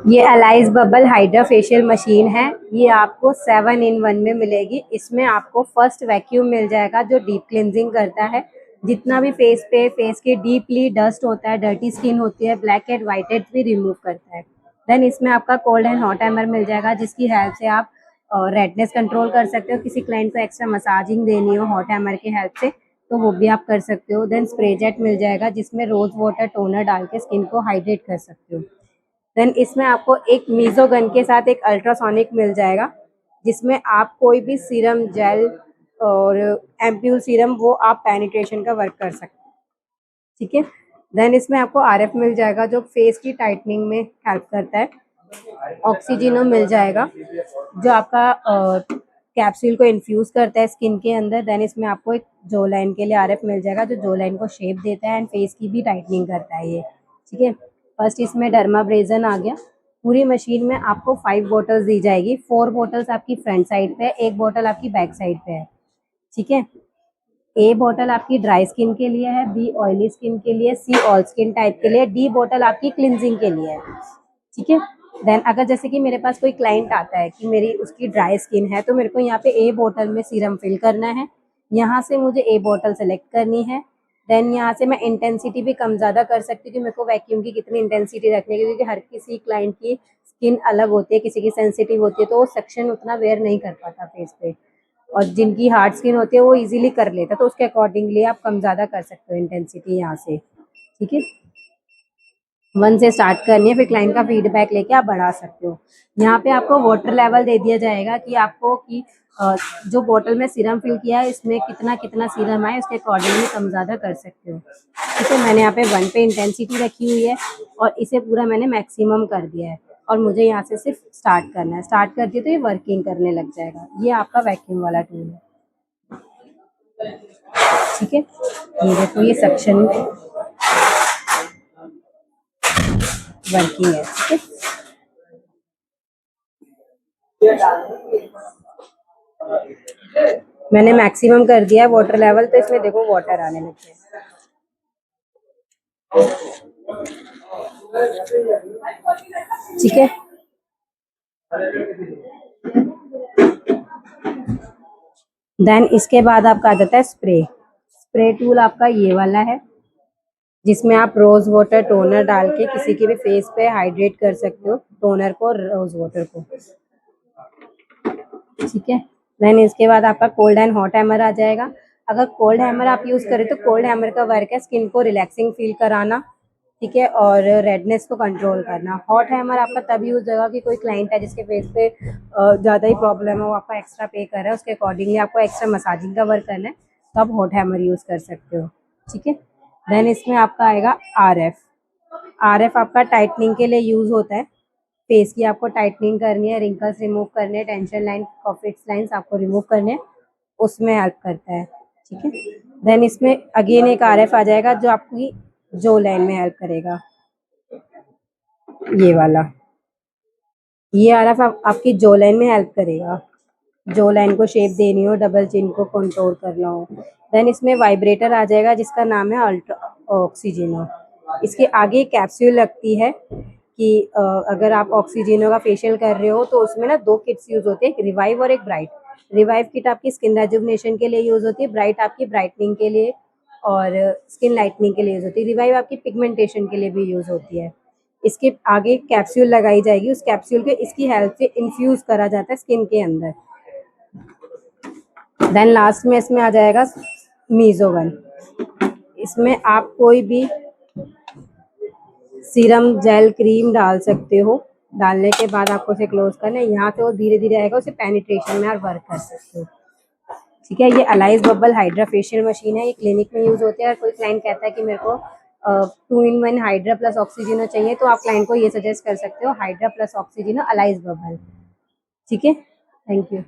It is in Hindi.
ये अलाइज बबल हाइड्रा फेशियल मशीन है। ये आपको 7 in 1 में मिलेगी। इसमें आपको फर्स्ट वैक्यूम मिल जाएगा जो डीप क्लिनजिंग करता है। जितना भी फेस पे फेस के डीपली डस्ट होता है, डर्टी स्किन होती है, ब्लैक हेड व्हाइट हेड भी रिमूव करता है। देन इसमें आपका cold and hot hammer mill जाएगा जिसकी हेल्प से आप रेडनेस कंट्रोल कर सकते हो। किसी क्लाइंट को एक्स्ट्रा मसाजिंग देनी हो हॉट हैमर की हेल्प से तो वो भी आप कर सकते हो। देन स्प्रे जेट मिल जाएगा जिसमें रोज वाटर टोनर डाल के स्किन को हाइड्रेट कर सकते हो। देन इसमें आपको एक मीजो गन के साथ एक अल्ट्रासोनिक मिल जाएगा जिसमें आप कोई भी सीरम जेल और एम्प्यूल सीरम वो आप पेनिट्रेशन का वर्क कर सकते हैं। ठीक है। देन इसमें आपको आरएफ मिल जाएगा जो फेस की टाइटनिंग में हेल्प करता है। ऑक्सीजिनो मिल जाएगा जो आपका कैप्सूल को इन्फ्यूज करता है स्किन के अंदर। देन इसमें आपको एक जो लाइन के लिए आरएफ मिल जाएगा जो लाइन को शेप देता है एंड फेस की भी टाइटनिंग करता है ये। ठीक है। फर्स्ट इसमें डर्माब्रेजन आ गया। पूरी मशीन में आपको 5 बॉटल्स दी जाएगी। 4 बॉटल्स आपकी फ्रंट साइड पे है, 1 बॉटल आपकी बैक साइड पे है। ठीक है। ए बॉटल आपकी ड्राई स्किन के लिए है, बी ऑयली स्किन के लिए, सी ऑल स्किन टाइप के लिए, डी बॉटल आपकी क्लिनजिंग के लिए है। ठीक है। देन अगर जैसे कि मेरे पास कोई क्लाइंट आता है कि मेरी उसकी ड्राई स्किन है तो मेरे को यहाँ पे ए बॉटल में सीरम फिल करना है। यहाँ से मुझे ए बॉटल सेलेक्ट करनी है। देन यहाँ से मैं इंटेंसिटी भी कम ज़्यादा कर सकती हूँ कि मेरे को वैक्यूम की कितनी इंटेंसिटी रखनी है क्योंकि हर किसी क्लाइंट की स्किन अलग होती है, किसी की सेंसिटिव होती है तो वो सेक्शन उतना वेयर नहीं कर पाता फेस पे, और जिनकी हार्ड स्किन होती है वो इजीली कर लेता है तो उसके अकॉर्डिंगली आप कम ज़्यादा कर सकते हो इंटेंसिटी यहाँ से। ठीक है। 1 से स्टार्ट करनी है, फिर क्लाइंट का फीडबैक लेके आप बढ़ा सकते हो। यहाँ पे आपको वाटर लेवल दे दिया जाएगा कि आपको कि जो बोतल में सीरम फिल किया है इसमें कितना कितना सीरम आए उसके अकॉर्डिंगली कम ज़्यादा कर सकते हो। ठीक है। मैंने यहाँ पे 1 पे इंटेंसिटी रखी हुई है और इसे पूरा मैंने मैक्सिमम कर दिया है और मुझे यहाँ से सिर्फ स्टार्ट करना है। स्टार्ट कर दिया तो ये वर्किंग करने लग जाएगा। ये आपका वैक्यूम वाला टूल है। ठीक है। ये देखो ये सक्शन वर्किंग है। ठीक है। मैंने मैक्सिमम कर दिया वाटर लेवल तो इसमें देखो वाटर आने लगे हैं। ठीक है। देन इसके बाद आपका आ जाता है स्प्रे। स्प्रे टूल आपका ये वाला है जिसमें आप रोज वाटर टोनर डाल के किसी के भी फेस पे हाइड्रेट कर सकते हो, टोनर को रोज वाटर को। ठीक है। देन इसके बाद आपका कोल्ड एंड हॉट हैमर आ जाएगा। अगर कोल्ड हैमर आप यूज करें तो कोल्ड हैमर का वर्क है स्किन को रिलैक्सिंग फील कराना। ठीक है। और रेडनेस को कंट्रोल करना। हॉट हैमर आपका तब यूज होगा कि कोई क्लाइंट है जिसके फेस पे ज़्यादा ही प्रॉब्लम है, वो आपका एक्स्ट्रा पे कर रहा है, उसके अकॉर्डिंगली आपको एक्स्ट्रा मसाजिंग का वर्क करना है तो आप हॉट हैमर यूज कर सकते हो। ठीक है। देन इसमें आपका आएगा आरएफ। आरएफ आपका टाइटनिंग के लिए यूज होता है। फेस की आपको टाइटनिंग करनी है, रिंकल्स रिमूव करने हैं, टेंशन लाइन फिक्स लाइंस आपको रिमूव करने हैं, उसमें हेल्प करता है। ठीक है। देन इसमें अगेन एक आरएफ आ जाएगा जो आपकी जो लाइन में हेल्प करेगा, ये वाला। ये आरएफ आपकी जो लाइन में हेल्प करेगा, जो लाइन को शेप देनी हो, डबल चिन को कंटूर करना हो। देन इसमें वाइब्रेटर आ जाएगा जिसका नाम है अल्ट्रा ऑक्सीजनो। इसके आगे एक कैप्सूल लगती है कि अगर आप ऑक्सीजनो का फेशियल कर रहे हो तो उसमें ना 2 किट्स यूज होती है, एक रिवाइव और एक ब्राइट। रिवाइव किट आपकी स्किन रेजुवनेशन के लिए यूज होती है, ब्राइट आपकी ब्राइटनिंग के लिए और स्किन लाइटनिंग के लिए यूज होती है, रिवाइव आपकी पिगमेंटेशन के लिए भी यूज होती है। इसके आगे कैप्सूल लगाई जाएगी, उस कैप्सूल को इसकी हेल्प से इन्फ्यूज करा जाता है स्किन के अंदर। देन लास्ट में इसमें आ जाएगा मीजोगन। इसमें आप कोई भी सीरम जेल क्रीम डाल सकते हो। डालने के बाद आपको उसे क्लोज करना है, यहाँ से वो धीरे धीरे आएगा, उसे पेनिट्रेशन में आप वर्क कर सकते हो। ठीक है। ये अलाइज बबल हाइड्रा फेशियल मशीन है, ये क्लिनिक में यूज होती है। अगर कोई क्लाइंट कहता है कि मेरे को 2 in 1 हाइड्रा प्लस ऑक्सीजनो चाहिए तो आप क्लाइंट को ये सजेस्ट कर सकते हो, हाइड्रा प्लस ऑक्सीजनो अलाइज बबल। ठीक है। Thank you.